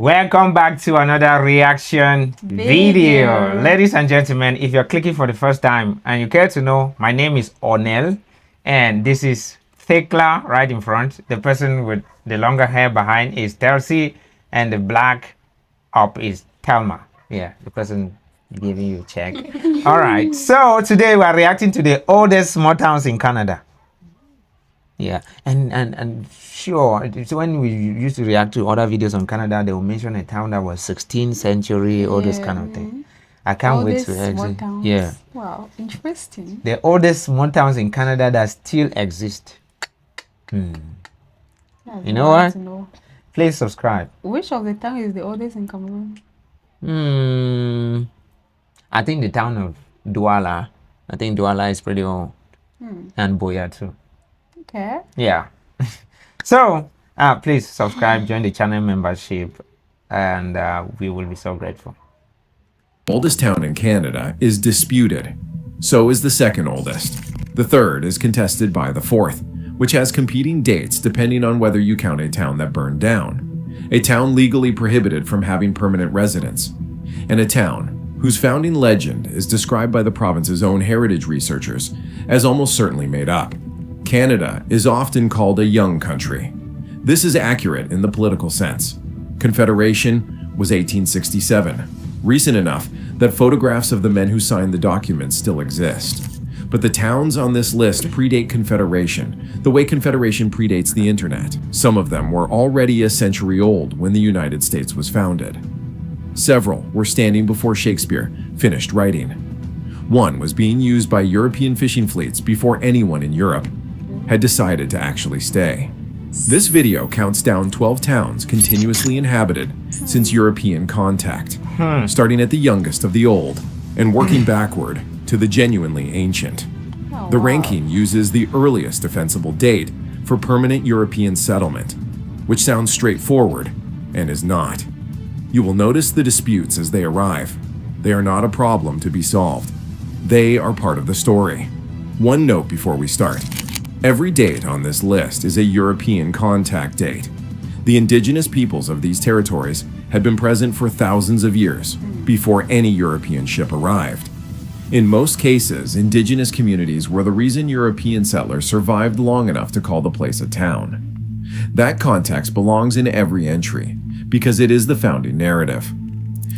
Welcome back to another reaction video. Ladies and gentlemen, if you're clicking for the first time and you care to know, my name is Onel and this is Thekla right in front. The person with the longer hair behind is Tercy and the black up is Telma. Yeah, the person giving you a check. All right, so today we are reacting to the oldest small towns in Canada. Yeah, and sure, it's when we used to react to other videos on Canada, they will mention a town that was 16th century, all this kind of thing. I can't wait to exit. Yeah. Wow, interesting. The oldest small towns in Canada that still exist. You know what? Please subscribe. Which of the town is the oldest in Cameroon? I think the town of Douala. I think Douala is pretty old. And Boya too. Okay. Yeah. So please subscribe, join the channel membership, and we will be so grateful. Oldest town in Canada is disputed. So is the second oldest. The third is contested by the fourth, which has competing dates depending on whether you count a town that burned down, a town legally prohibited from having permanent residents, and a town whose founding legend is described by the province's own heritage researchers as almost certainly made up. Canada is often called a young country. This is accurate in the political sense. Confederation was 1867, recent enough that photographs of the men who signed the documents still exist. But the towns on this list predate Confederation, the way Confederation predates the internet. Some of them were already a century old when the United States was founded. Several were standing before Shakespeare finished writing. One was being used by European fishing fleets before anyone in Europe had decided to actually stay. This video counts down 12 towns continuously inhabited since European contact, starting at the youngest of the old and working backward to the genuinely ancient. The ranking uses the earliest defensible date for permanent European settlement, which sounds straightforward and is not. You will notice the disputes as they arrive. They are not a problem to be solved. They are part of the story. One note before we start. Every date on this list is a European contact date. The indigenous peoples of these territories had been present for thousands of years before any European ship arrived. In most cases, indigenous communities were the reason European settlers survived long enough to call the place a town. That context belongs in every entry because it is the founding narrative.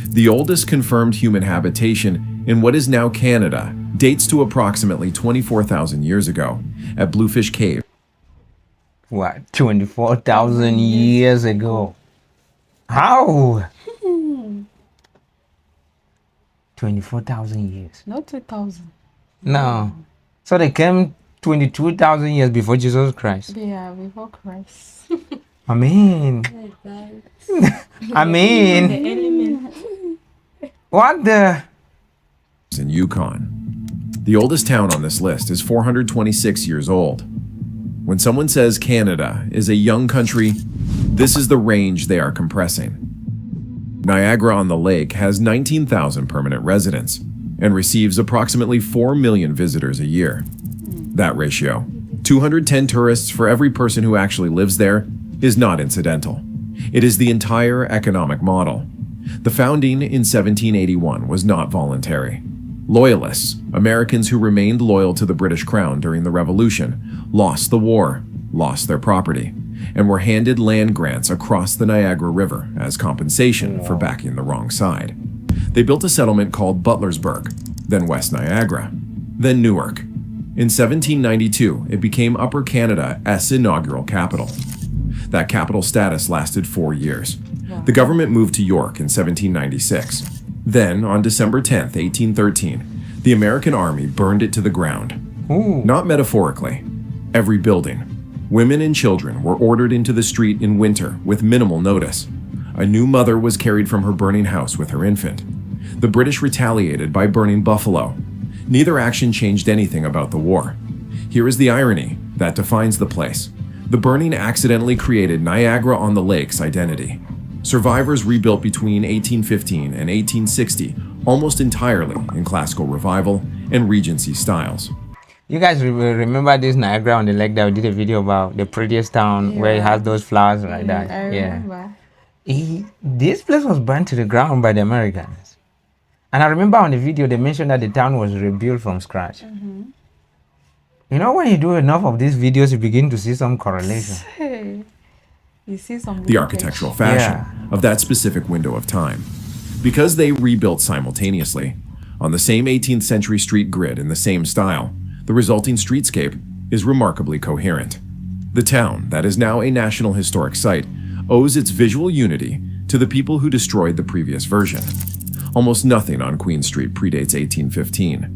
The oldest confirmed human habitation in what is now Canada dates to approximately 24,000 years ago at Bluefish Cave. What? 24,000 years ago? How? 24,000 years. Not 2,000. No. So they came 22,000 years before Jesus Christ. Yeah, before Christ. I mean. What the? In Yukon. The oldest town on this list is 426 years old. When someone says Canada is a young country, this is the range they are compressing. Niagara-on-the-Lake has 19,000 permanent residents and receives approximately 4 million visitors a year. That ratio, 210 tourists for every person who actually lives there, is not incidental. It is the entire economic model. The founding in 1781 was not voluntary. Loyalists, Americans who remained loyal to the British Crown during the Revolution, lost the war, lost their property, and were handed land grants across the Niagara River as compensation for backing the wrong side. They built a settlement called Butlersburg, then West Niagara, then Newark. In 1792, it became Upper Canada's inaugural capital. That capital status lasted 4 years. The government moved to York in 1796. Then, on December 10, 1813, the American Army burned it to the ground. Not metaphorically. Every building. Women and children were ordered into the street in winter with minimal notice. A new mother was carried from her burning house with her infant. The British retaliated by burning Buffalo. Neither action changed anything about the war. Here is the irony that defines the place. The burning accidentally created Niagara-on-the-Lake's identity. Survivors rebuilt between 1815 and 1860 almost entirely in classical revival and Regency styles. You guys remember this Niagara-on-the-Lake that we did a video about, the prettiest town where it has those flowers like that? I remember. This place was burned to the ground by the Americans. And I remember on the video they mentioned that the town was rebuilt from scratch. You know, when you do enough of these videos, you begin to see some correlation. Hey, you see some The architectural fashion Yeah. of that specific window of time. Because they rebuilt simultaneously, on the same 18th century street grid in the same style, the resulting streetscape is remarkably coherent. The town, that is now a National Historic Site, owes its visual unity to the people who destroyed the previous version. Almost nothing on Queen Street predates 1815.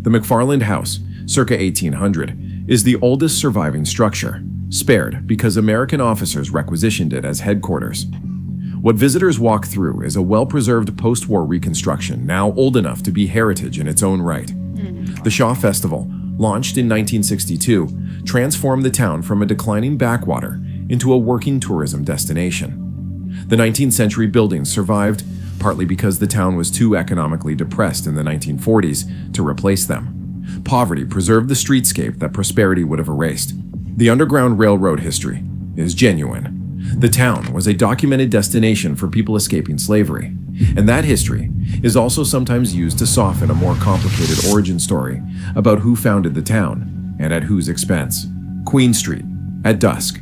The McFarland House, circa 1800, is the oldest surviving structure, spared because American officers requisitioned it as headquarters. What visitors walk through is a well-preserved post-war reconstruction now old enough to be heritage in its own right. The Shaw Festival, launched in 1962, transformed the town from a declining backwater into a working tourism destination. The 19th century buildings survived partly because the town was too economically depressed in the 1940s to replace them. Poverty preserved the streetscape that prosperity would have erased. The Underground Railroad history is genuine. The town was a documented destination for people escaping slavery, and that history is also sometimes used to soften a more complicated origin story about who founded the town and at whose expense. Queen Street, at dusk.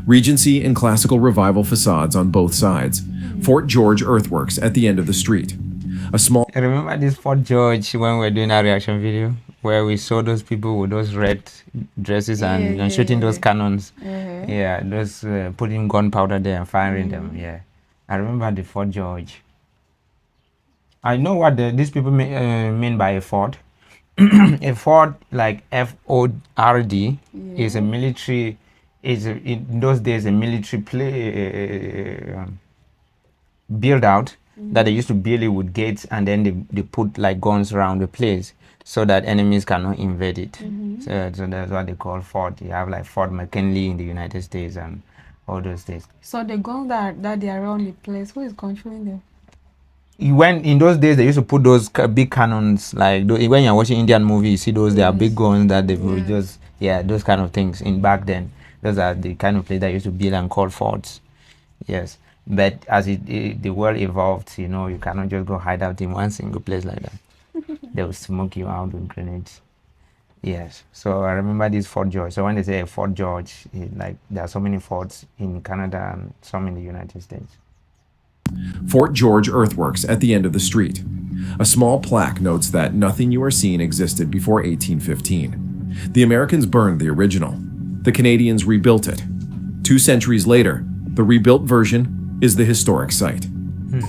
Regency and Classical Revival facades on both sides. Fort George earthworks at the end of the street. A small I remember this Fort George when we were doing our reaction video where we saw those people with those red dresses and shooting those cannons. Yeah, those putting gunpowder there and firing them. Yeah, I remember the Fort George. I know what these people mean by a fort. A fort, like FORD, is a military. In those days a military build out that they used to build it with gates, and then they put like guns around the place so that enemies cannot invade it. So that's what they call fort. You have like Fort McKinley in the United States and all those things. So the guns that they are around the place, who is controlling them? When in those days they used to put those big cannons, like when you're watching Indian movie, you see those. They are big guns that they will just those kind of things. In back then, those are the kind of place that used to build and call forts. Yes, but as the world evolved, you know, you cannot just go hide out in one single place like that. They will smoke you out with grenades. Yes, so I remember this Fort George. So when they say Fort George, like there are so many forts in Canada and some in the United States. Fort George earthworks at the end of the street. A small plaque notes that nothing you are seeing existed before 1815. The Americans burned the original. The Canadians rebuilt it. 2 centuries later, the rebuilt version is the historic site. In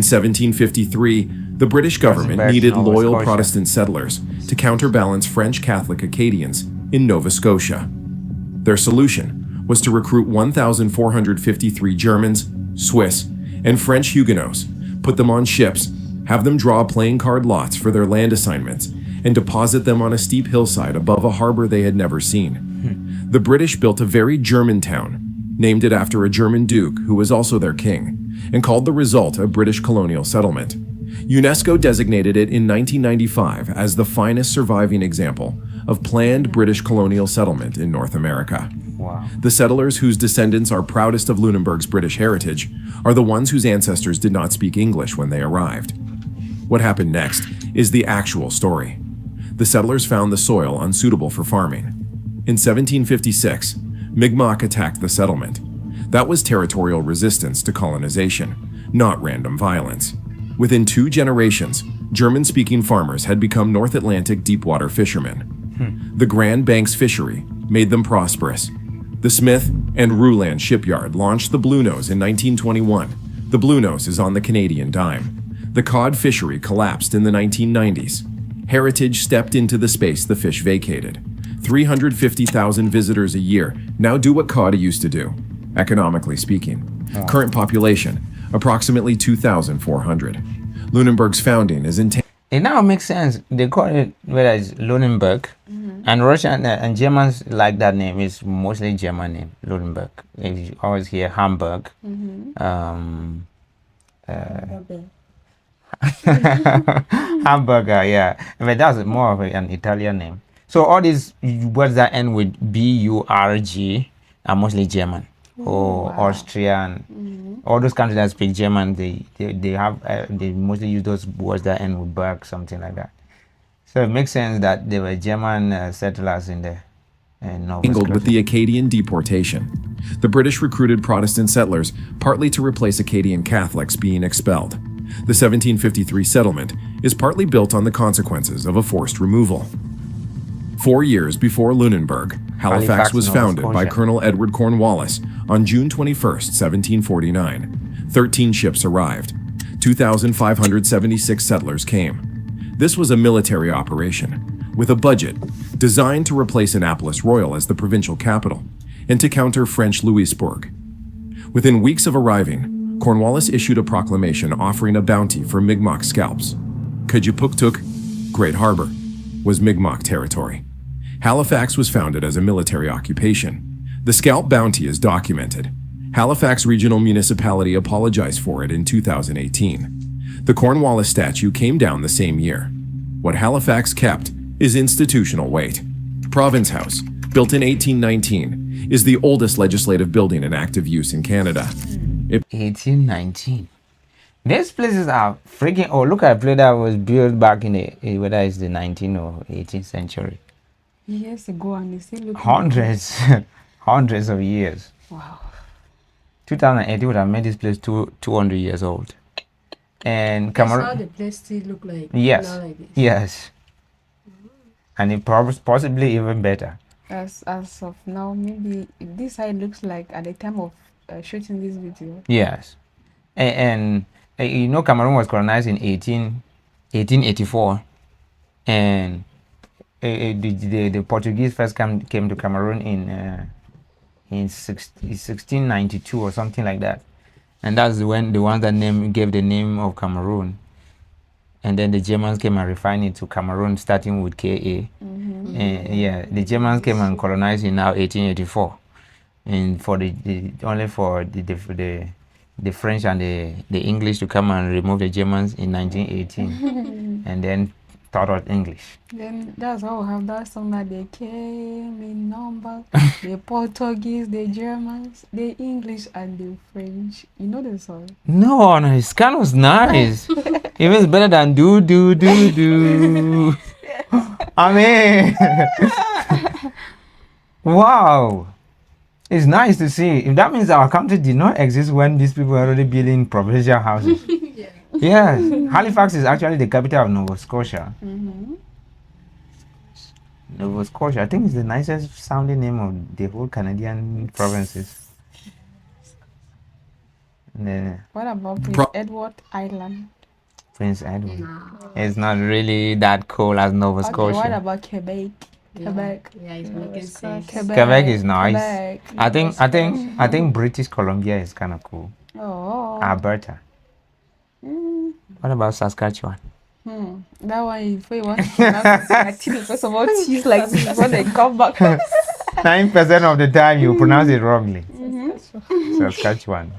1753, the British government back to needed Nova loyal Scotia. Protestant settlers to counterbalance French Catholic Acadians in Nova Scotia. Their solution was to recruit 1,453 Germans, Swiss, and French Huguenots, put them on ships, have them draw playing card lots for their land assignments, and deposit them on a steep hillside above a harbor they had never seen. The British built a very German town, named it after a German duke who was also their king, and called the result a British colonial settlement. UNESCO designated it in 1995 as the finest surviving example of planned British colonial settlement in North America. Wow. The settlers whose descendants are proudest of Lunenburg's British heritage are the ones whose ancestors did not speak English when they arrived. What happened next is the actual story. The settlers found the soil unsuitable for farming. In 1756, Mi'kmaq attacked the settlement. That was territorial resistance to colonization, not random violence. Within 2 generations, German-speaking farmers had become North Atlantic deepwater fishermen. The Grand Banks fishery made them prosperous. The Smith and Rouland shipyard launched the Bluenose in 1921. The Bluenose is on the Canadian dime. The cod fishery collapsed in the 1990s. Heritage stepped into the space the fish vacated. 350,000 visitors a year now do what cod used to do, economically speaking. Current population, approximately 2,400. Lunenburg's founding is in It now makes sense. They call it whether it's Lunenburg, and Russian and Germans like that name. Is mostly German name, Lunenburg. You always hear Hamburg. Hamburger, yeah. But that's more of an Italian name. So all these words that end with BURG are mostly German. or Austrian. All those countries that speak German, they mostly use those words that end with Berg, something like that. So it makes sense that there were German settlers in there. Mingled with the Acadian deportation. The British recruited Protestant settlers partly to replace Acadian Catholics being expelled. The 1753 settlement is partly built on the consequences of a forced removal. 4 years before Lunenburg, Halifax was Nova founded by Scotia. Colonel Edward Cornwallis on June 21, 1749. 13 ships arrived. 2,576 settlers came. This was a military operation with a budget designed to replace Annapolis Royal as the provincial capital and to counter French Louisbourg. Within weeks of arriving, Cornwallis issued a proclamation offering a bounty for Mi'kmaq scalps. Kajipuktuk, Great Harbor, was Mi'kmaq territory. Halifax was founded as a military occupation. The scalp bounty is documented. Halifax Regional Municipality apologized for it in 2018. The Cornwallis statue came down the same year. What Halifax kept is institutional weight. Province House, built in 1819, is the oldest legislative building in active use in Canada. 1819. These places are freaking old. Look at a place that was built back in the whether it's the 19th or 18th century. Years ago, and they still look Hundreds of years. Wow. 2080 would have made this place 200 years old. And That's how Cameroon. the place still look like. Yes. now like this. Yes. And it possibly even better. As of now, maybe this side looks like at the time of shooting this video. Yes. And you know, Cameroon was colonized in 1884. And the Portuguese first came to Cameroon in 1692 or something like that. And that's when the ones that gave the name of Cameroon. And then the Germans came and refined it to Cameroon, starting with KA. And the Germans came and colonized in now 1884, and for only for the French and the English to come and remove the Germans in 1918, and then taught us English. Then that's how we have that song that they came in number. The Portuguese, the Germans, the English, and the French. You know the song? No, it's kind of nice. Even better than do. I mean, wow. It's nice to see. If that means our country did not exist when these people were already building provincial houses. Yes. Halifax is actually the capital of Nova Scotia. Nova Scotia, I think it's the nicest sounding name of the whole Canadian provinces. What about Prince Edward Island? Prince Edward. It's not really that cool as Nova Okay, Scotia. what about Quebec? Quebec. Yeah, it's making sense. Quebec is nice. Quebec. I think British Columbia is kind of cool. Oh. Alberta. What about Saskatchewan? That one, if you want to pronounce it, first of all, cheese like this before they come back. 9% of the time you pronounce it wrongly. Saskatchewan.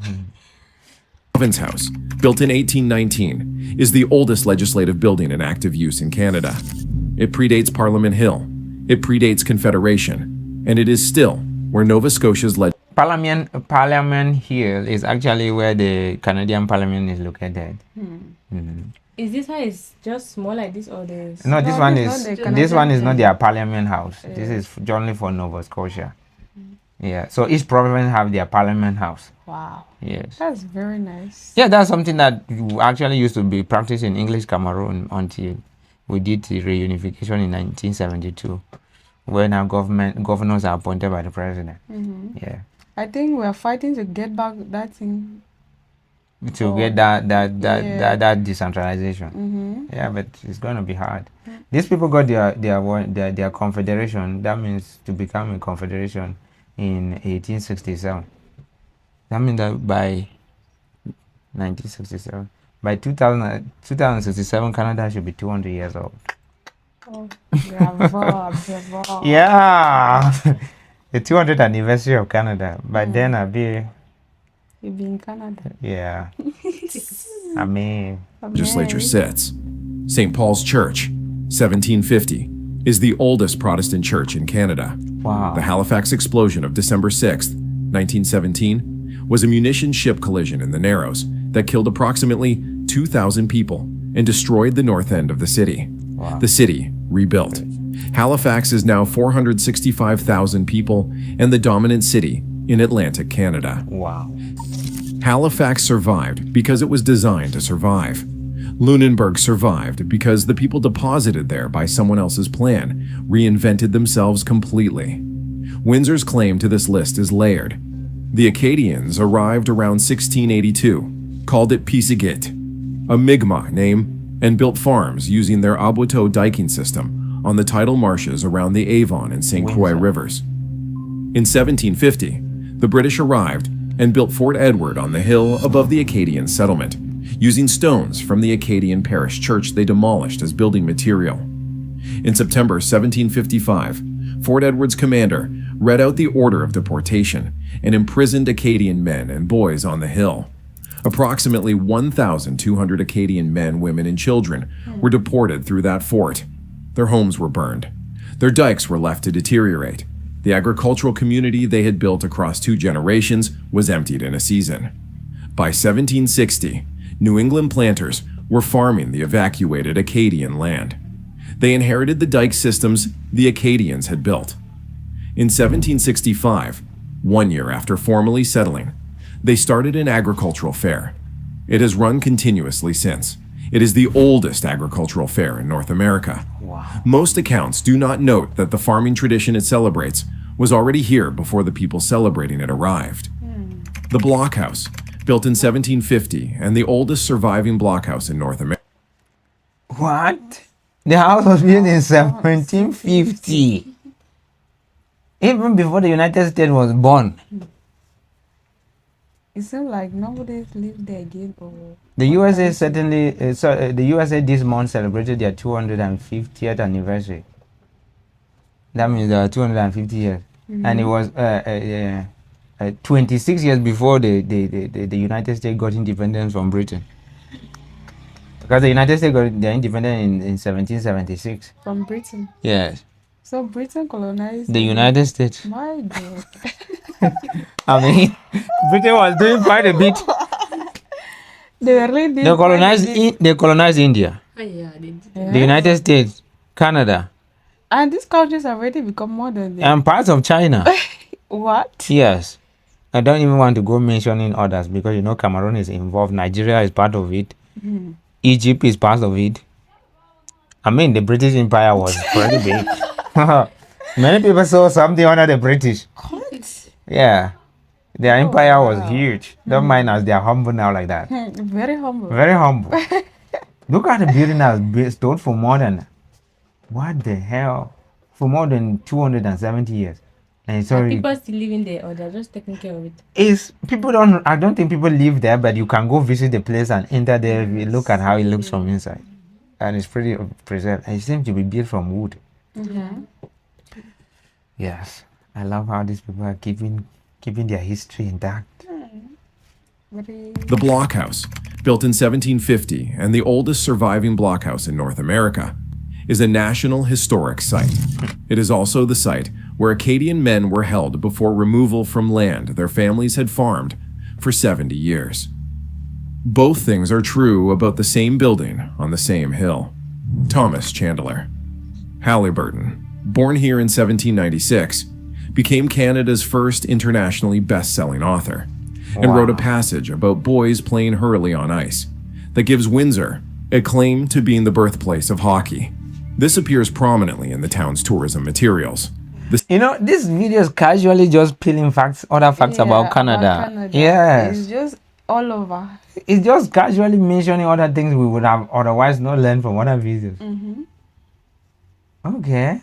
Province House, built in 1819, is the oldest legislative building in active use in Canada. It predates Parliament Hill, it predates Confederation, and it is still where Nova Scotia's Parliament Hill is actually where the Canadian Parliament is located. Is this how it's just small like this, or there's No, this No, one this is one the this one is Canadian not their Parliament House. This is only for Nova Scotia. Yeah, so each province have their Parliament House. Wow. Yes. That's very nice. Yeah, that's something that actually used to be practiced in English Cameroon until we did the reunification in 1972, when our governors are appointed by the president. Yeah, I think we're fighting to get back that thing. to get that decentralization. Yeah, but it's going to be hard. These people got their confederation. That means to become a confederation in 1867. That means that by 1967, by 2067, Canada should be 200 years old. Oh, bravo, bravo. Yeah, the 200th anniversary of Canada. By then, I'll be. You be in Canada. Yeah. I mean, legislature sits. St. Paul's Church, 1750, is the oldest Protestant church in Canada. wow. The Halifax explosion of December 6th 1917, was a munition ship collision in the Narrows that killed approximately 2,000 people and destroyed the north end of the city. Wow. The city rebuilt. Halifax is now 465,000 people and the dominant city in Atlantic Canada. Wow. Halifax survived because it was designed to survive. Lunenburg survived because the people deposited there by someone else's plan reinvented themselves completely. Windsor's claim to this list is layered. The Acadians arrived around 1682, called it Pisagit, a Mi'kmaq name, and built farms using their Abuteau diking system on the tidal marshes around the Avon and St. Croix rivers. In 1750, the British arrived and built Fort Edward on the hill above the Acadian settlement, using stones from the Acadian parish church they demolished as building material. In September 1755, Fort Edward's commander read out the order of deportation and imprisoned Acadian men and boys on the hill. Approximately 1,200 Acadian men, women, and children were deported through that fort. Their homes were burned. Their dikes were left to deteriorate. The agricultural community they had built across 2 generations was emptied in a season. By 1760, New England planters were farming the evacuated Acadian land. They inherited the dike systems the Acadians had built. In 1765, 1 year after formally settling, they started an agricultural fair. It has run continuously since. It is the oldest agricultural fair in North America. Wow. Most accounts do not note that the farming tradition it celebrates was already here before the people celebrating it arrived. The blockhouse, built in 1750 and the oldest surviving blockhouse in North America. What? The house was built in 1750. Even before the United States was born. It seems like nobody lived there again. Or The USA certainly, the USA this month celebrated their 250th anniversary. That means 250 years. And it was 26 years before the United States got independence from Britain. Because the United States got their independence in 1776. from Britain. Yes. So Britain colonized The United States. My God. I mean, Britain was doing quite a bit. They really did. They colonized India, Ah, yeah, they did. the United States, Canada, And these countries have already become modern. and parts of China. What? Yes. I don't even want to go mentioning others because you know Cameroon is involved, Nigeria is part of it, Egypt is part of it. I mean, the British Empire was pretty big. Many people saw something under the British. What? Yeah. Their empire was huge. Don't mind us, they are humble now like that. Very humble. Very humble. Look at the building has been stood for more than, what the hell? For more than 270 years. And Are sorry, people still living there or they're just taking care of it? I don't think people live there, but you can go visit the place and enter there. You look at how it looks from inside. And it's pretty preserved. And it seems to be built from wood. Yes. I love how these people are keeping their history intact. Very. The blockhouse, built in 1750 and the oldest surviving blockhouse in North America, is a National Historic Site. It is also the site where Acadian men were held before removal from land their families had farmed for 70 years. Both things are true about the same building on the same hill. Thomas Chandler. Halliburton, born here in 1796, became Canada's first internationally best-selling author and wrote a passage about boys playing hurley on ice that gives Windsor a claim to being the birthplace of hockey. This appears prominently in the town's tourism materials. You know, this video is casually just peeling other facts about Canada. Yes. It's just all over. It's just casually mentioning other things we would have otherwise not learned from other videos. Okay.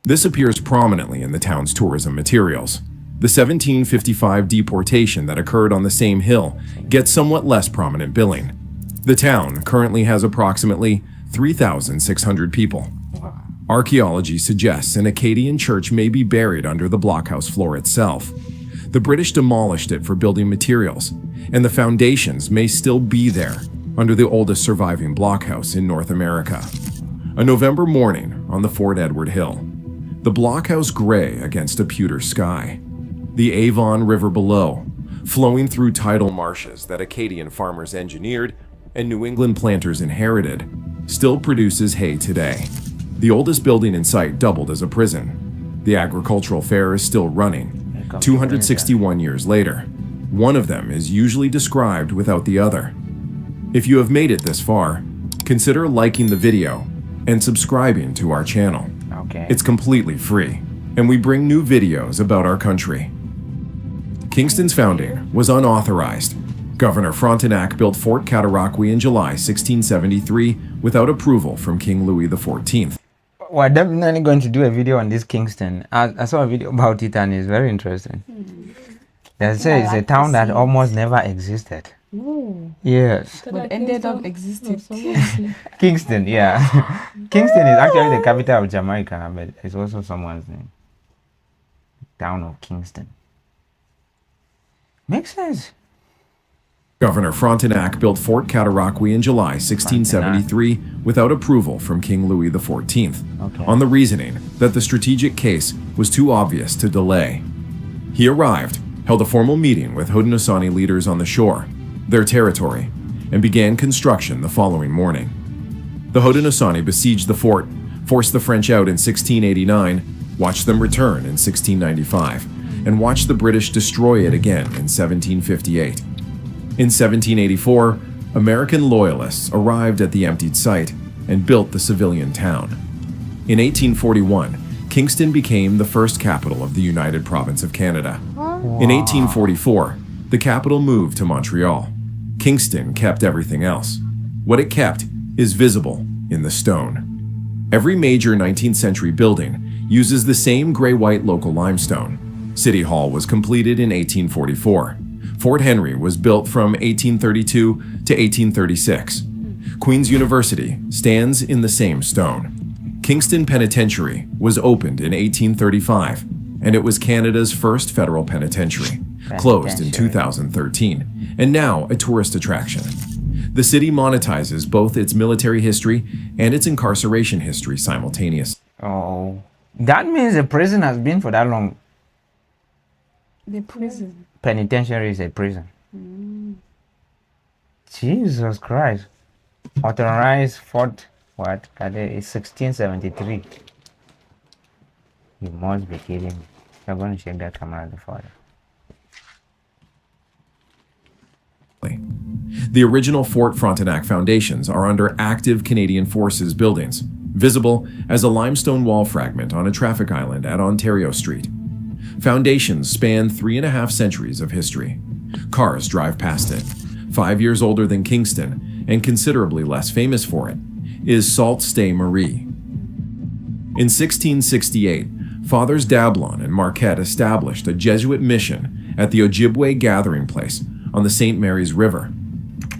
This appears prominently in the town's tourism materials. The 1755 deportation that occurred on the same hill gets somewhat less prominent billing. The town currently has approximately 3,600 people. Archaeology suggests an Acadian church may be buried under the blockhouse floor itself. The British demolished it for building materials, and the foundations may still be there under the oldest surviving blockhouse in North America. A November morning on the Fort Edward Hill. The blockhouse gray against a pewter sky. The Avon River below, flowing through tidal marshes that Acadian farmers engineered and New England planters inherited, still produces hay today. The oldest building in sight doubled as a prison. The agricultural fair is still running, 261 years later. One of them is usually described without the other. If you have made it this far, consider liking the video and subscribing to our channel. Okay. It's completely free, and we bring new videos about our country. Kingston's founding was unauthorized. Governor Frontenac built Fort Cataraqui in July 1673 without approval from King Louis XIV. We're definitely going to do a video on this Kingston. I saw a video about it and it's very interesting. They say it's a town that almost never existed. Oh. Yes. But ended up existing. Kingston, yeah. Kingston is actually the capital of Jamaica, but it's also someone's name. Town of Kingston. Makes sense. Governor Frontenac built Fort Cataraqui in July 1673 without approval from King Louis XIV, on the reasoning that the strategic case was too obvious to delay. He arrived, held a formal meeting with Haudenosaunee leaders on the shore, their territory, and began construction the following morning. The Haudenosaunee besieged the fort, forced the French out in 1689, watched them return in 1695, and watched the British destroy it again in 1758. In 1784, American loyalists arrived at the emptied site and built the civilian town. In 1841, Kingston became the first capital of the United Province of Canada. In 1844, the capital moved to Montreal. Kingston kept everything else. What it kept is visible in the stone. Every major 19th century building uses the same gray-white local limestone. City Hall was completed in 1844. Fort Henry was built from 1832 to 1836. Queen's University stands in the same stone. Kingston Penitentiary was opened in 1835, and it was Canada's first federal penitentiary, closed in 2013, and now a tourist attraction. The city monetizes both its military history and its incarceration history simultaneously. Oh, that means the prison has been for that long. The prison. Penitentiary is a prison. Jesus Christ. Authorized Fort, what? That is 1673. You must be kidding me. I'm going to check that camera before. The original Fort Frontenac foundations are under active Canadian Forces buildings, visible as a limestone wall fragment on a traffic island at Ontario Street. Foundations span 3.5 centuries of history. Cars drive past it. 5 years older than Kingston, and considerably less famous for it, is Sault Ste. Marie. In 1668, Fathers Dablon and Marquette established a Jesuit mission at the Ojibwe gathering place on the St. Mary's River.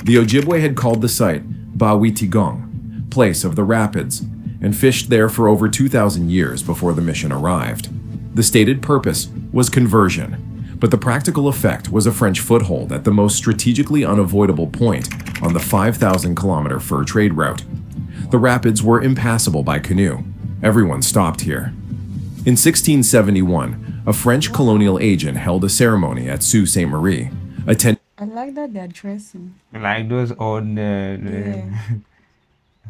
The Ojibwe had called the site Bawitigong, place of the rapids, and fished there for over 2,000 years before the mission arrived. The stated purpose was conversion, but the practical effect was a French foothold at the most strategically unavoidable point on the 5,000-kilometer fur trade route. The rapids were impassable by canoe. Everyone stopped here. In 1671, a French colonial agent held a ceremony at Sault Ste. Marie. I like that they're dressing. Like those old. Yeah.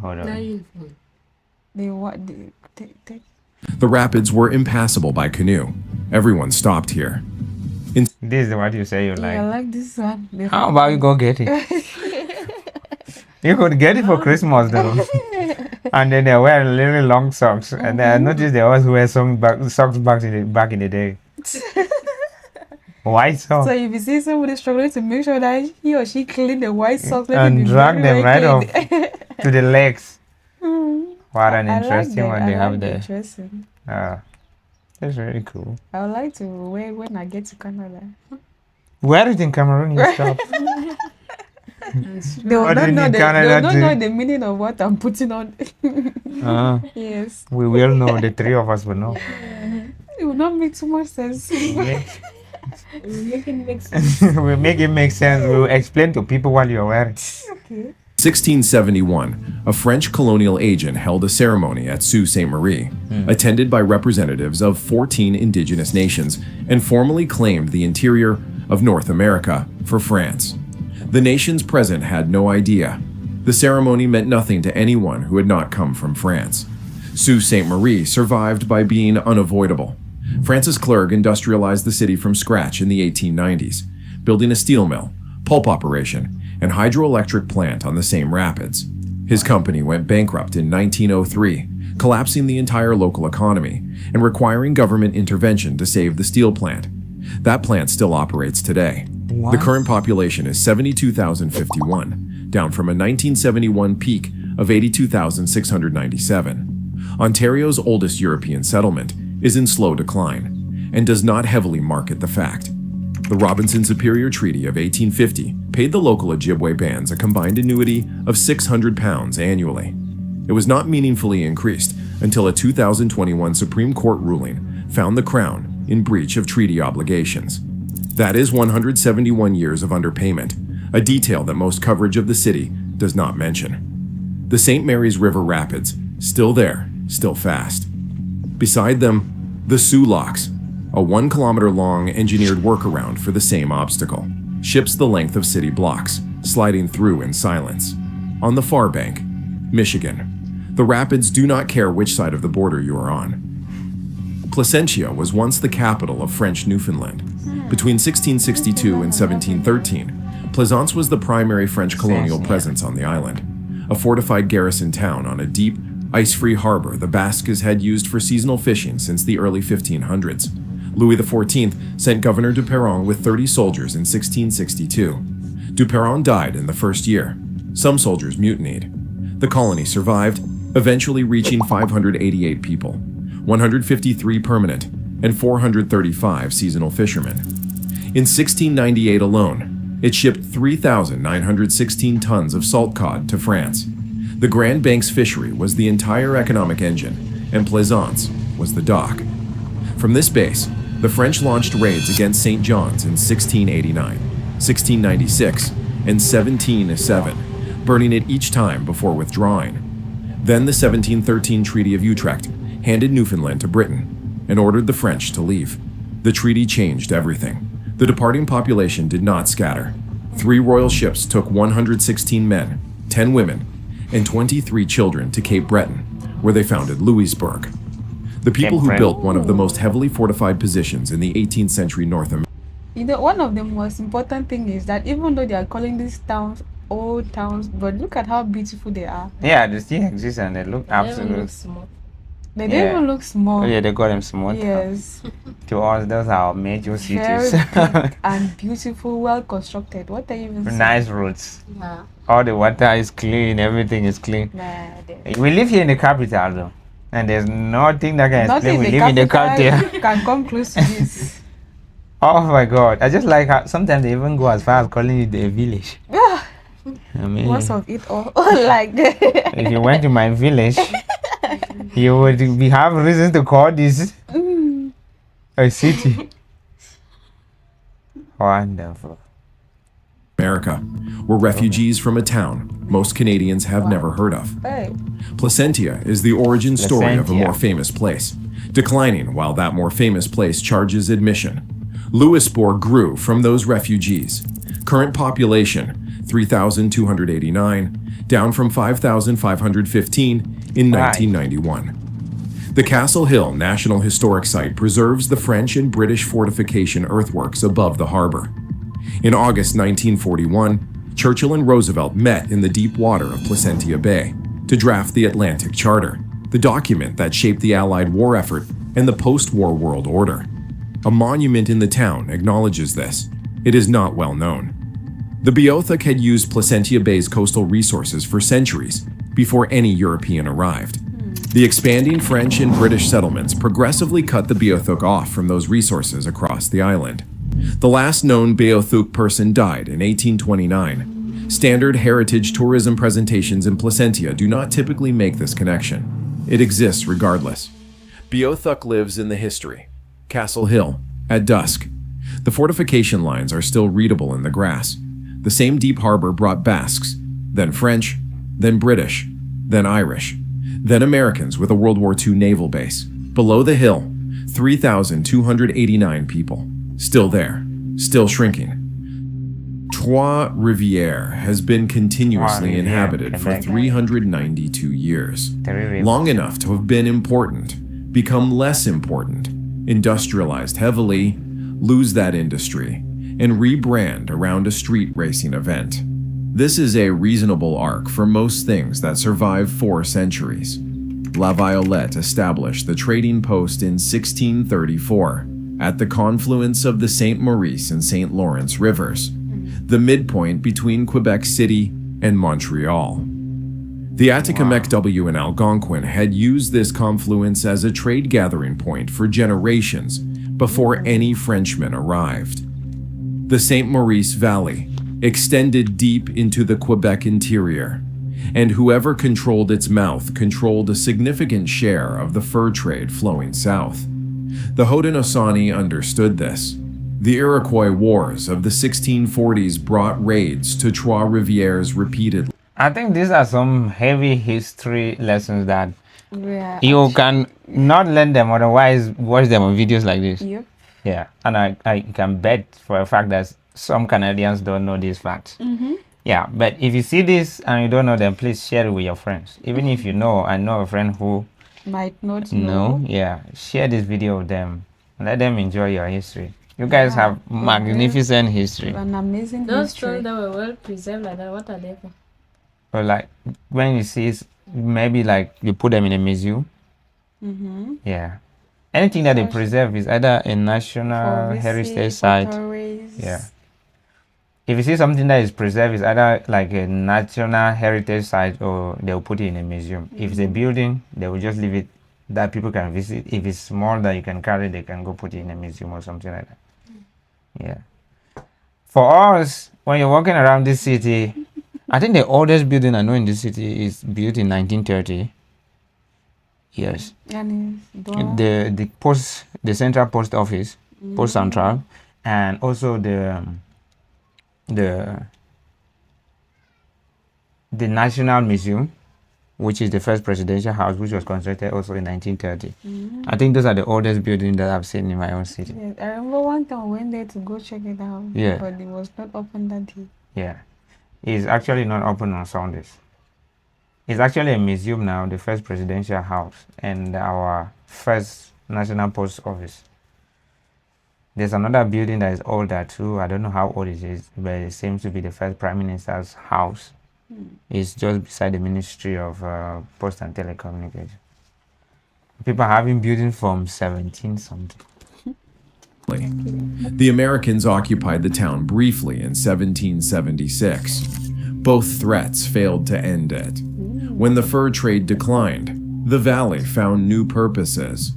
Hold on. Uniform. They what? The rapids were impassable by canoe. Everyone stopped here. This is what you say you like. Yeah, I like this one. How about you go get it? You could get it for Christmas though. And then they wear little long socks. And I noticed they always wear socks back in the day. White socks. So if you see somebody struggling to make sure that he or she clean the white socks, let it And be drag very, them right very off clean. to the legs. What an I like interesting that. one they I have like the there. dressing. That's really cool. I would like to wear it when I get to Canada. Wear it in Cameroon, you stop. They will What not do you know need the, Canada they will not to- know the meaning of what I'm putting on. Yes. We will know, the three of us will know. It will not make too much sense. Make it make sense. We'll make it make sense. We'll explain to people what you're wearing. Okay. 1671, a French colonial agent held a ceremony at Sault Ste. Marie, attended by representatives of 14 indigenous nations, and formally claimed the interior of North America for France. The nations present had no idea. The ceremony meant nothing to anyone who had not come from France. Sault Ste. Marie survived by being unavoidable. Francis Clerc industrialized the city from scratch in the 1890s, building a steel mill, pulp operation, and hydroelectric plant on the same rapids. His company went bankrupt in 1903, collapsing the entire local economy and requiring government intervention to save the steel plant. That plant still operates today. The current population is 72,051, down from a 1971 peak of 82,697. Ontario's oldest European settlement is in slow decline and does not heavily market the fact. The Robinson-Superior Treaty of 1850 paid the local Ojibwe bands a combined annuity of £600 annually. It was not meaningfully increased until a 2021 Supreme Court ruling found the Crown in breach of treaty obligations. That is 171 years of underpayment, a detail that most coverage of the city does not mention. The St. Mary's River Rapids, still there, still fast. Beside them, the Sioux Locks, a 1 kilometer long engineered workaround for the same obstacle, ships the length of city blocks, sliding through in silence. On the far bank, Michigan, the rapids do not care which side of the border you are on. Placentia was once the capital of French Newfoundland. Between 1662 and 1713, Plaisance was the primary French colonial presence on the island, a fortified garrison town on a deep, ice-free harbor the Basques had used for seasonal fishing since the early 1500s. Louis XIV sent Governor du Perron with 30 soldiers in 1662. Du Perron died in the first year. Some soldiers mutinied. The colony survived, eventually reaching 588 people, 153 permanent, and 435 seasonal fishermen. In 1698 alone, it shipped 3,916 tons of salt cod to France. The Grand Banks fishery was the entire economic engine, and Plaisance was the dock. From this base, the French launched raids against St. John's in 1689, 1696, and 1707, burning it each time before withdrawing. Then the 1713 Treaty of Utrecht handed Newfoundland to Britain and ordered the French to leave. The treaty changed everything. The departing population did not scatter. 3 royal ships took 116 men, 10 women, and 23 children to Cape Breton, where they founded Louisbourg. The people who built one of the most heavily fortified positions in the 18th century North America. You know, one of the most important thing is that even though they are calling these towns old towns, but look at how beautiful they are. Yeah, they still exist and they look absolutely small. They don't even look small. Oh, yeah, they got them small. Yes. To us, those are our major Very cities. big and beautiful, well constructed. What are you even saying? Nice roads. Yeah. All the water is clean, everything is clean. We live here in the capital though, and there's nothing that can explain we live in the capital. Can come close to this. Oh my God, I just like how sometimes they even go as far as calling it a village. I mean, Most of it all like that. if you went to my village, you would have reasons to call this a city. Wonderful. America, were refugees from a town most Canadians have never heard of. Hey. Placentia is the origin story of a Placentia. more famous place, declining while that more famous place charges admission. Louisbourg grew from those refugees. Current population, 3,289, down from 5,515 in 1991. The Castle Hill National Historic Site preserves the French and British fortification earthworks above the harbor. In August 1941, Churchill and Roosevelt met in the deep water of Placentia Bay to draft the Atlantic Charter, the document that shaped the Allied war effort and the post-war world order. A monument in the town acknowledges this. It is not well known. The Beothuk had used Placentia Bay's coastal resources for centuries before any European arrived. The expanding French and British settlements progressively cut the Beothuk off from those resources across the island. The last known Beothuk person died in 1829. Standard heritage tourism presentations in Placentia do not typically make this connection. It exists regardless. Beothuk lives in the history. Castle Hill, at dusk. The fortification lines are still readable in the grass. The same deep harbor brought Basques, then French, then British, then Irish, then Americans with a World War II naval base. Below the hill, 3,289 people. Still there, still shrinking. Trois-Rivières has been continuously Trois-Rivières, inhabited for Quebec. 392 years. Trois-Rivières. Long enough to have been important, become less important, industrialized heavily, lose that industry, and rebrand around a street racing event. This is a reasonable arc for most things that survive 4 centuries. La Violette established the trading post in 1634 at the confluence of the St. Maurice and St. Lawrence rivers, the midpoint between Quebec City and Montreal. The Atikamekw and Algonquin had used this confluence as a trade gathering point for generations before any Frenchmen arrived. The St. Maurice Valley extended deep into the Quebec interior, and whoever controlled its mouth controlled a significant share of the fur trade flowing south. The Haudenosaunee understood this. The Iroquois Wars of the 1640s brought raids to Trois-Rivières repeatedly. I think these are some heavy history lessons that Yeah. you can not learn them, otherwise watch them on videos like this. Yep. Yeah, and I can bet for a fact that some Canadians don't know these facts. Yeah, but if you see this and you don't know them, please share it with your friends. Even if you know, I know a friend who Might not know. know, yeah, share this video with them. Let them enjoy your history. You guys have magnificent history. An amazing Those history. stones that were well preserved like that, what are they for? Or like when you see, maybe like you put them in a museum. Yeah, anything that they preserve is either a national For heritage visit, site. for tourists. Yeah. If you see something that is preserved, it's either like a national heritage site or they'll put it in a museum. If it's a building, they will just leave it that people can visit. If it's small that you can carry, they can go put it in a museum or something like that. Yeah. For us, when you're walking around this city, I think the oldest building I know in this city is built in 1930. Yes. And it's door. The central post office, post central, and also the National Museum, which is the first presidential house, which was constructed also in 1930. I think those are the oldest buildings that I've seen in my own city. Yes, I remember one time I went there to go check it out. Yeah. But it was not open that day. Yeah, it's actually not open on Sundays. It's actually a museum now, the first presidential house, and our first national post office. There's another building that is older too. I don't know how old it is, but it seems to be the first prime minister's house. It's just beside the Ministry of Post and Telecommunication. People having buildings from 17 something. The Americans occupied the town briefly in 1776. Both threats failed to end it. When the fur trade declined, the valley found new purposes.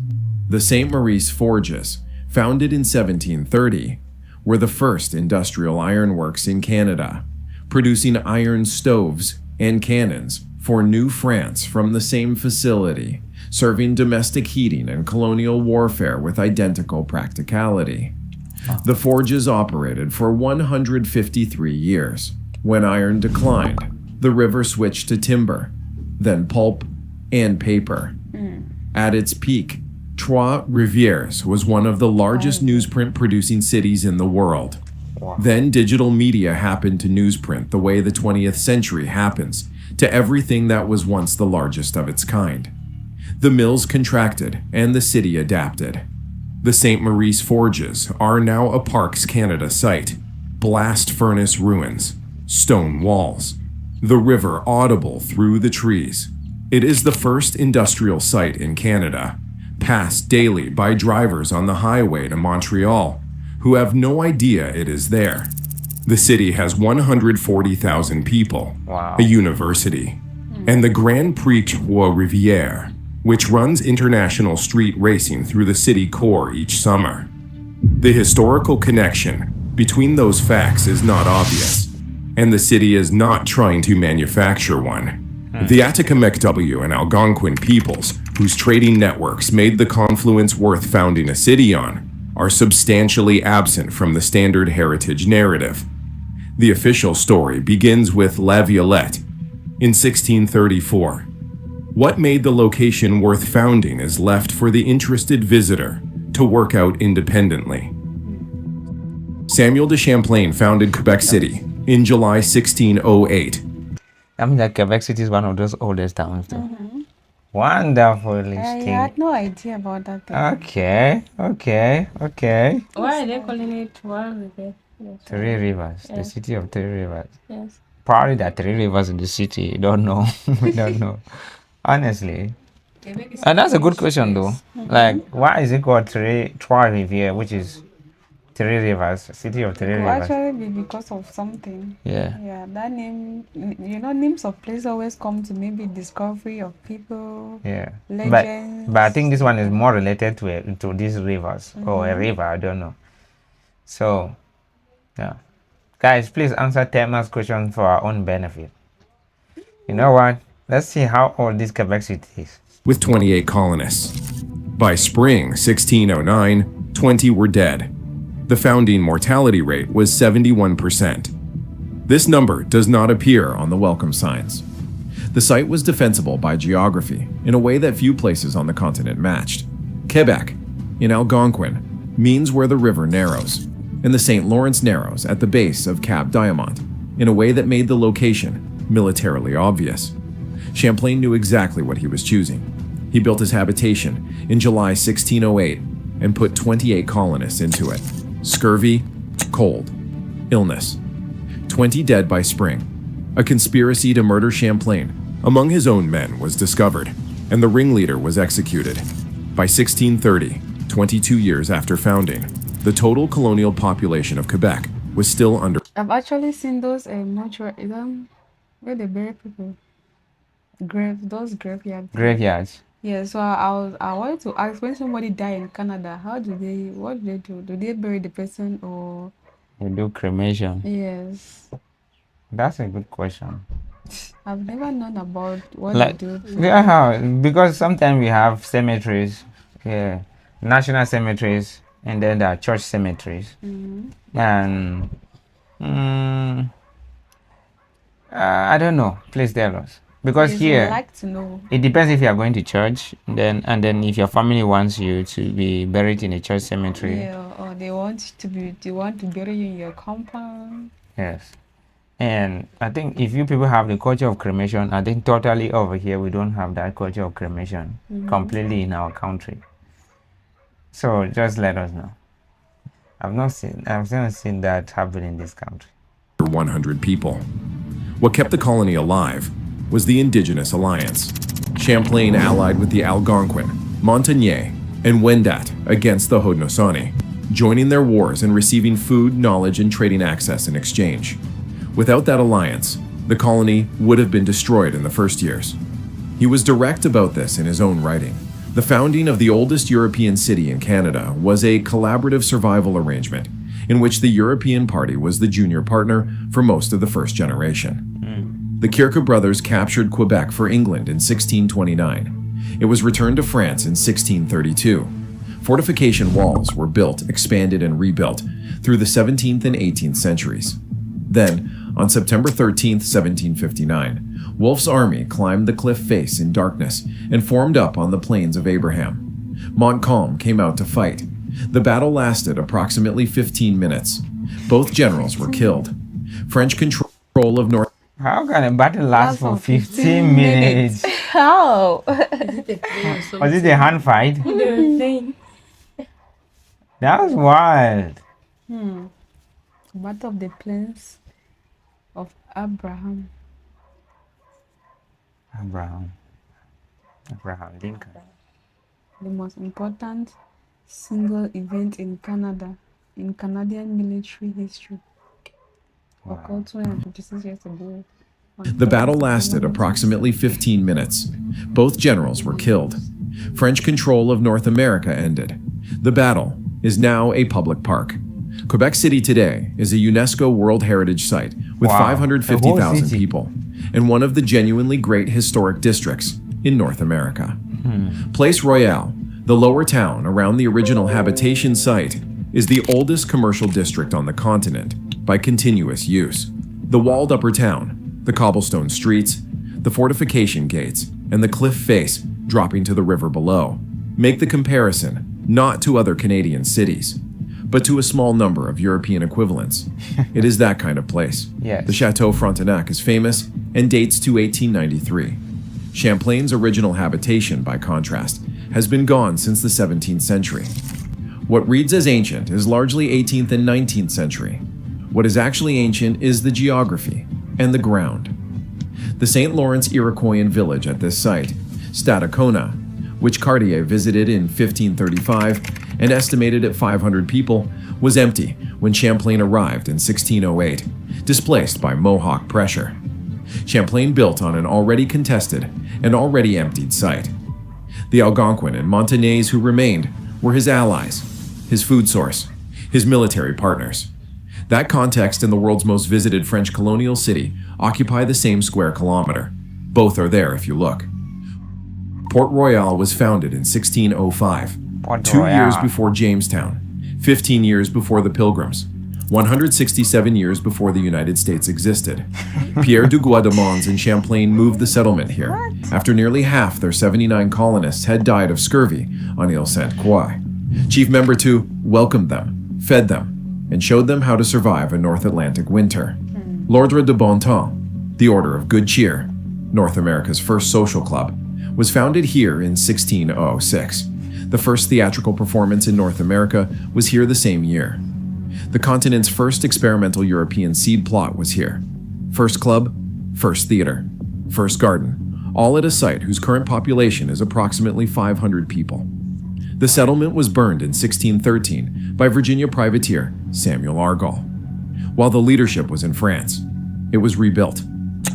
The St. Maurice Forges, founded in 1730, were the first industrial ironworks in Canada, producing iron stoves and cannons for New France from the same facility, serving domestic heating and colonial warfare with identical practicality. The forges operated for 153 years. When iron declined, the river switched to timber, then pulp and paper. At its peak, Trois-Rivières was one of the largest newsprint producing cities in the world. Then digital media happened to newsprint the way the 20th century happens to everything that was once the largest of its kind. The mills contracted and the city adapted. The St. Maurice Forges are now a Parks Canada site, blast furnace ruins, stone walls, the river audible through the trees. It is the first industrial site in Canada, passed daily by drivers on the highway to Montreal, who have no idea it is there. The city has 140,000 people, Wow. a university, and the Grand Prix Trois-Rivières, which runs international street racing through the city core each summer. The historical connection between those facts is not obvious, and the city is not trying to manufacture one. The Atikamekw and Algonquin peoples, whose trading networks made the confluence worth founding a city on, are substantially absent from the standard heritage narrative. The official story begins with La Violette In 1634, what made the location worth founding is left for the interested visitor to work out independently. Samuel de Champlain founded Quebec City in July 1608. I mean, that Quebec City is one of those oldest towns, though. Wonderful I listing. had no idea about that thing. Okay. Why are they calling it Trois-Rivières? Yes. Three Rivers, the Yes. city of Three Rivers. Yes. Probably there are three rivers in the city. You don't know. We don't know. Honestly. Quebec is And that's a good huge question, though. place. Like, why is it called Trois-Rivières, which is Three Rivers, city of Three It could Rivers? actually be because of something. Yeah. Yeah, that name, names of places always come to maybe discovery of people, Yeah. legends. But I think this one is more related to these rivers or a river. I don't know. So, yeah. Guys, please answer Tema's question for our own benefit. You know what? Let's see how old this Quebec City is. With 28 colonists. By spring 1609, 20 were dead. The founding mortality rate was 71%. This number does not appear on the welcome signs. The site was defensible by geography in a way that few places on the continent matched. Quebec, in Algonquin, means where the river narrows, and the St. Lawrence narrows at the base of Cap Diamant in a way that made the location militarily obvious. Champlain knew exactly what he was choosing. He built his habitation in July 1608 and put 28 colonists into it. Scurvy, cold, illness. 20 dead by spring. A conspiracy to murder Champlain among his own men was discovered, and the ringleader was executed. By 1630, 22 years after founding, the total colonial population of Quebec was still under. I've actually seen those mortuary, where they bury people. Those graveyards. Graveyards. Yeah, so I wanted to ask, when somebody die in Canada, what do they do? Do they bury the person or? We do cremation. Yes, That's a good question. I've never known about what Like, they do. yeah, because sometimes we have cemeteries, yeah, national cemeteries, and then there are church cemeteries. And I don't know. Please tell us. Because Yes, here, I'd like to know. it depends if you are going to church, and then if your family wants you to be buried in a church cemetery. Yeah, or they want to bury you in your compound. Yes. And I think if you people have the culture of cremation, I think totally over here we don't have that culture of cremation completely in our country. So just let us know. I've not seen that happen in this country. 100 people. What kept the colony alive was the Indigenous Alliance. Champlain allied with the Algonquin, Montagnais, and Wendat against the Haudenosaunee, joining their wars and receiving food, knowledge, and trading access in exchange. Without that alliance, the colony would have been destroyed in the first years. He was direct about this in his own writing. The founding of the oldest European city in Canada was a collaborative survival arrangement in which the European Party was the junior partner for most of the first generation. The Kirke brothers captured Quebec for England in 1629. It was returned to France in 1632. Fortification walls were built, expanded, and rebuilt through the 17th and 18th centuries. Then, on September 13, 1759, Wolfe's army climbed the cliff face in darkness and formed up on the Plains of Abraham. Montcalm came out to fight. The battle lasted approximately 15 minutes. Both generals were killed. French control of North. How can a battle last for 15 minutes? How? Is it a play or something? Was it a hand fight? They were playing. That was wild. Battle of the Plains of Abraham. Abraham Lincoln. The most important single event in Canada, in Canadian military history. Occurred 256 years ago. The battle lasted approximately 15 minutes. Both generals were killed. French control of North America ended. The battle is now a public park. Quebec City today is a UNESCO World Heritage Site with Wow. 550,000 The whole city. people and one of the genuinely great historic districts in North America. Place Royal, the lower town around the original habitation site, is the oldest commercial district on the continent by continuous use. The walled upper town, the cobblestone streets, the fortification gates, and the cliff face dropping to the river below make the comparison not to other Canadian cities, but to a small number of European equivalents. It is that kind of place. Yes. The Chateau Frontenac is famous and dates to 1893. Champlain's original habitation, by contrast, has been gone since the 17th century. What reads as ancient is largely 18th and 19th century. What is actually ancient is the geography and the ground. The St. Lawrence Iroquoian village at this site, Stadacona, which Cartier visited in 1535 and estimated at 500 people, was empty when Champlain arrived in 1608, displaced by Mohawk pressure. Champlain built on an already contested and already emptied site. The Algonquin and Montagnais who remained were his allies, his food source, his military partners. That context and the world's most visited French colonial city occupy the same square kilometer. Both are there if you look. Port Royal was founded in 1605, 2 years before Jamestown, 15 years before the Pilgrims, 167 years before the United States existed. Pierre du Guadamons and Champlain moved the settlement here after nearly half their 79 colonists had died of scurvy on Ile Sainte-Croix. Chief Member 2 welcomed them, fed them, and showed them how to survive a North Atlantic winter. L'Ordre de Bon Temps, the Order of Good Cheer, North America's first social club, was founded here in 1606. The first theatrical performance in North America was here the same year. The continent's first experimental European seed plot was here. First club, first theater, first garden, all at a site whose current population is approximately 500 people. The settlement was burned in 1613 by Virginia privateer Samuel Argall. While the leadership was in France, it was rebuilt.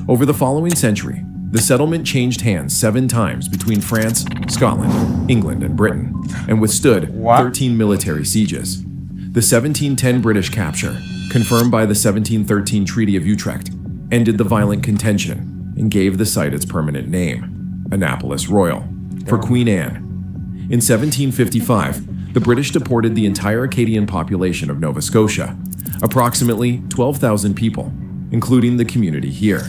Over the following century, the settlement changed hands 7 times between France, Scotland, England, and Britain, and withstood 13 military sieges. The 1710 British capture, confirmed by the 1713 Treaty of Utrecht, ended the violent contention and gave the site its permanent name, Annapolis Royal, for Queen Anne. In 1755, the British deported the entire Acadian population of Nova Scotia, approximately 12,000 people, including the community here.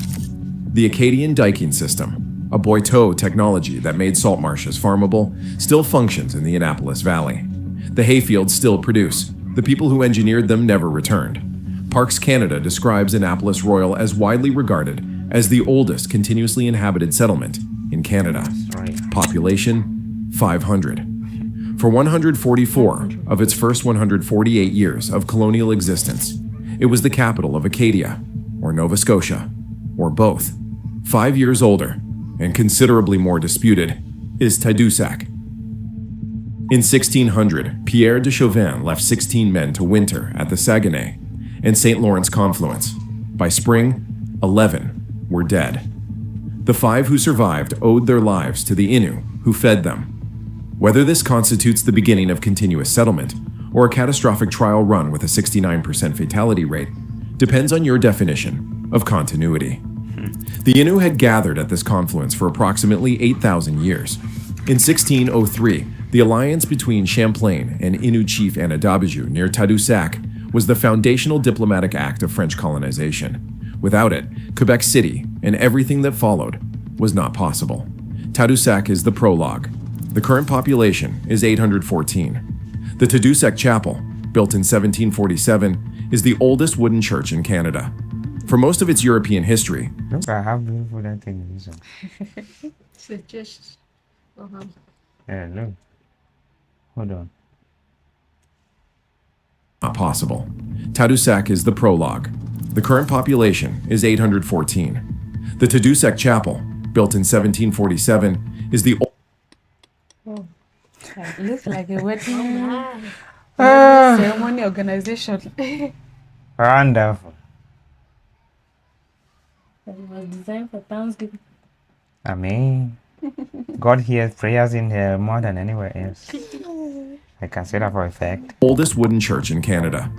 The Acadian diking system, a Boiteau technology that made salt marshes farmable, still functions in the Annapolis Valley. The hayfields still produce. The people who engineered them never returned. Parks Canada describes Annapolis Royal as widely regarded as the oldest continuously inhabited settlement in Canada. Population, 500. For 144 of its first 148 years of colonial existence, it was the capital of Acadia, or Nova Scotia, or both. 5 years older, and considerably more disputed, is Tadoussac. In 1600, Pierre de Chauvin left 16 men to winter at the Saguenay and St. Lawrence confluence. By spring, 11 were dead. The 5 who survived owed their lives to the Innu, who fed them. Whether this constitutes the beginning of continuous settlement or a catastrophic trial run with a 69% fatality rate depends on your definition of continuity. The Innu had gathered at this confluence for approximately 8,000 years. In 1603, the alliance between Champlain and Innu chief Anadabiju near Tadoussac was the foundational diplomatic act of French colonization. Without it, Quebec City and everything that followed was not possible. Tadoussac is the prologue. The current population is 814. The Tadoussac Chapel, built in 1747, is the oldest wooden church in Canada. For most of its European history, Look at how beautiful that thing is. So just. Yeah, look. Hold on. not possible. Tadoussac is the prologue. The current population is 814. The Tadoussac Chapel, built in 1747, is the Oh, it looks like a wedding ceremony organization. Wonderful. It was designed for Thanksgiving. I mean, God hears prayers in here more than anywhere else. I can say that for a fact. oldest wooden church in Canada.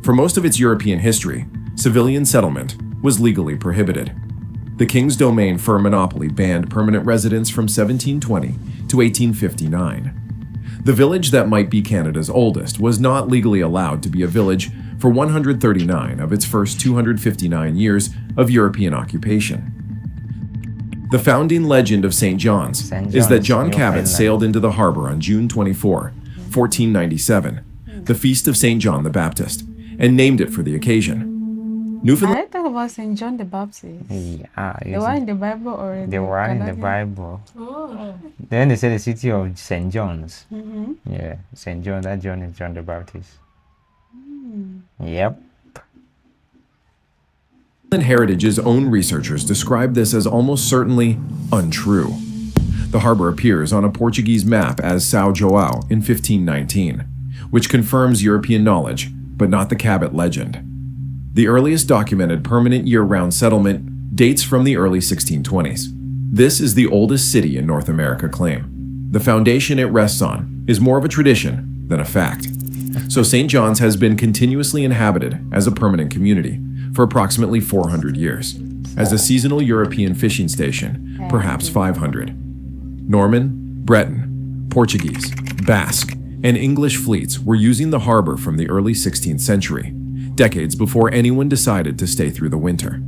For most of its European history, civilian settlement was legally prohibited. The King's Domain fur monopoly banned permanent residence from 1720 to 1859. The village that might be Canada's oldest was not legally allowed to be a village for 139 of its first 259 years of European occupation. The founding legend of St. John's St. is that John's, John Cabot Newfoundland. sailed into the harbor on June 24, 1497, the feast of St. John the Baptist, and named it for the occasion. Newfoundland I talk about St. John the Baptist. Yeah, The one in the Bible or the one in the Canadian? Bible. Oh. Then they say the city of St. John's. Mm-hmm. Yeah, St. John, that John is John the Baptist. Yep. Heritage's own researchers describe this as almost certainly untrue. The harbor appears on a Portuguese map as São João in 1519, which confirms European knowledge, but not the Cabot legend. The earliest documented permanent year-round settlement dates from the early 1620s. This is the oldest city in North America claim. The foundation it rests on is more of a tradition than a fact. So St. John's has been continuously inhabited as a permanent community for approximately 400 years. As a seasonal European fishing station, perhaps 500. Norman, Breton, Portuguese, Basque, and English fleets were using the harbor from the early 16th century, decades before anyone decided to stay through the winter.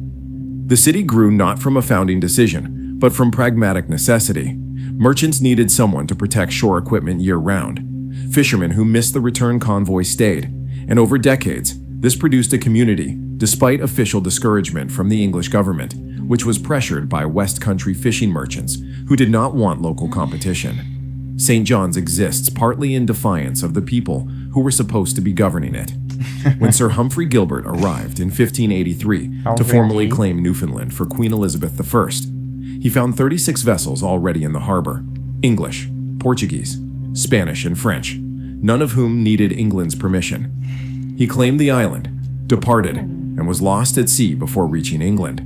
The city grew not from a founding decision, but from pragmatic necessity. Merchants needed someone to protect shore equipment year-round. Fishermen who missed the return convoy stayed, and over decades, this produced a community, despite official discouragement from the English government, which was pressured by West Country fishing merchants who did not want local competition. St. John's exists partly in defiance of the people who were supposed to be governing it. When Sir Humphrey Gilbert arrived in 1583 to formally claim Newfoundland for Queen Elizabeth I, he found 36 vessels already in the harbor, English, Portuguese, Spanish, and French, none of whom needed England's permission. He claimed the island, departed, and was lost at sea before reaching England.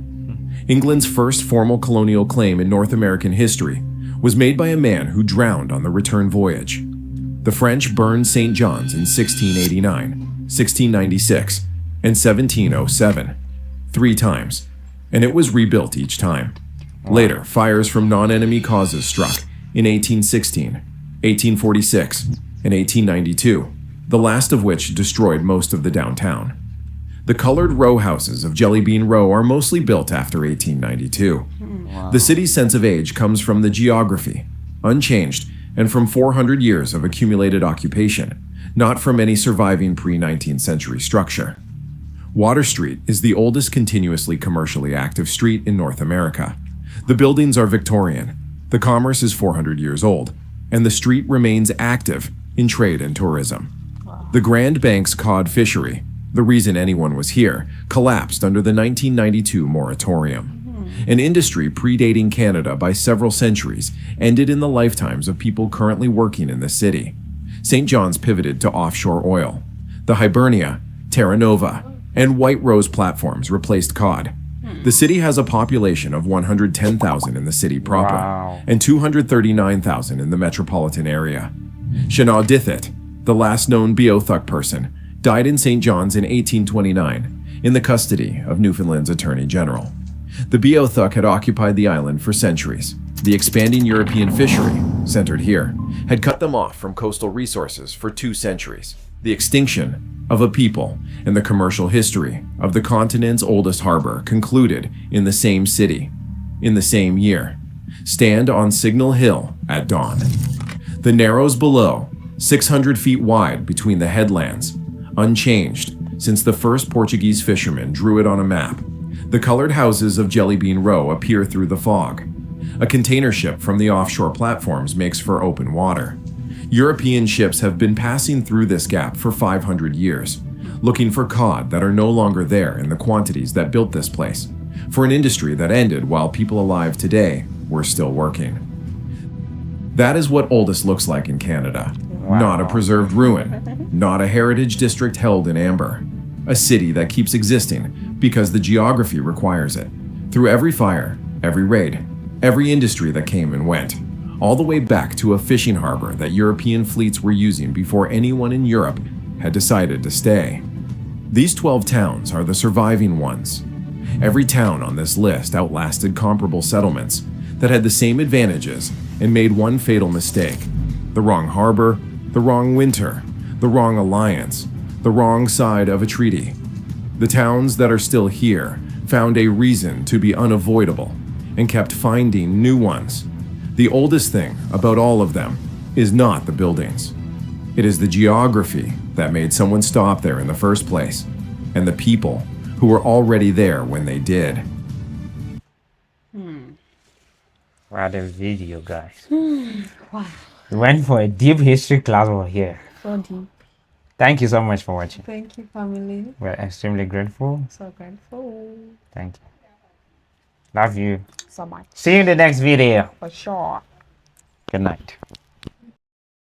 England's first formal colonial claim in North American history was made by a man who drowned on the return voyage. The French burned St. John's in 1689, 1696, and 1707, 3 times, and it was rebuilt each time. Later, fires from non-enemy causes struck in 1816, 1846, and 1892, the last of which destroyed most of the downtown. The colored row houses of Jelly Bean Row are mostly built after 1892. The city's sense of age comes from the geography, unchanged, and from 400 years of accumulated occupation, not from any surviving pre-19th century structure. Water Street is the oldest continuously commercially active street in North America. The buildings are Victorian, the commerce is 400 years old, and the street remains active in trade and tourism. The Grand Banks cod fishery, the reason anyone was here, collapsed under the 1992 moratorium. An industry predating Canada by several centuries ended in the lifetimes of people currently working in the city. St. John's pivoted to offshore oil. The Hibernia, Terra Nova, and White Rose platforms replaced cod. The city has a population of 110,000 in the city proper, and 239,000 in the metropolitan area. Shanau Dithit, the last known Beothuk person, died in St. John's in 1829 in the custody of Newfoundland's Attorney General. The Beothuk had occupied the island for centuries. The expanding European fishery, centered here, had cut them off from coastal resources for 2 centuries. The extinction of a people and the commercial history of the continent's oldest harbor concluded in the same city, in the same year. Stand on Signal Hill at dawn. The narrows below, 600 feet wide between the headlands, unchanged since the first Portuguese fishermen drew it on a map. The colored houses of Jelly Bean Row appear through the fog. A container ship from the offshore platforms makes for open water. European ships have been passing through this gap for 500 years, looking for cod that are no longer there in the quantities that built this place, for an industry that ended while people alive today were still working. That is what oldest looks like in Canada. Not a preserved ruin, not a heritage district held in amber. A city that keeps existing because the geography requires it. Through every fire, every raid, every industry that came and went, all the way back to a fishing harbor that European fleets were using before anyone in Europe had decided to stay. These 12 towns are the surviving ones. Every town on this list outlasted comparable settlements that had the same advantages and made one fatal mistake: the wrong harbor, the wrong winter, the wrong alliance, the wrong side of a treaty. The towns that are still here found a reason to be unavoidable and kept finding new ones. The oldest thing about all of them is not the buildings. It is the geography that made someone stop there in the first place, and the people who were already there when they did. What a video, guys. Wow. We went for a deep history class over here. So deep. Thank you so much for watching. Thank you, family. We're extremely grateful. So grateful. Thank you. Love you. So much. See you in the next video. For sure. Good night.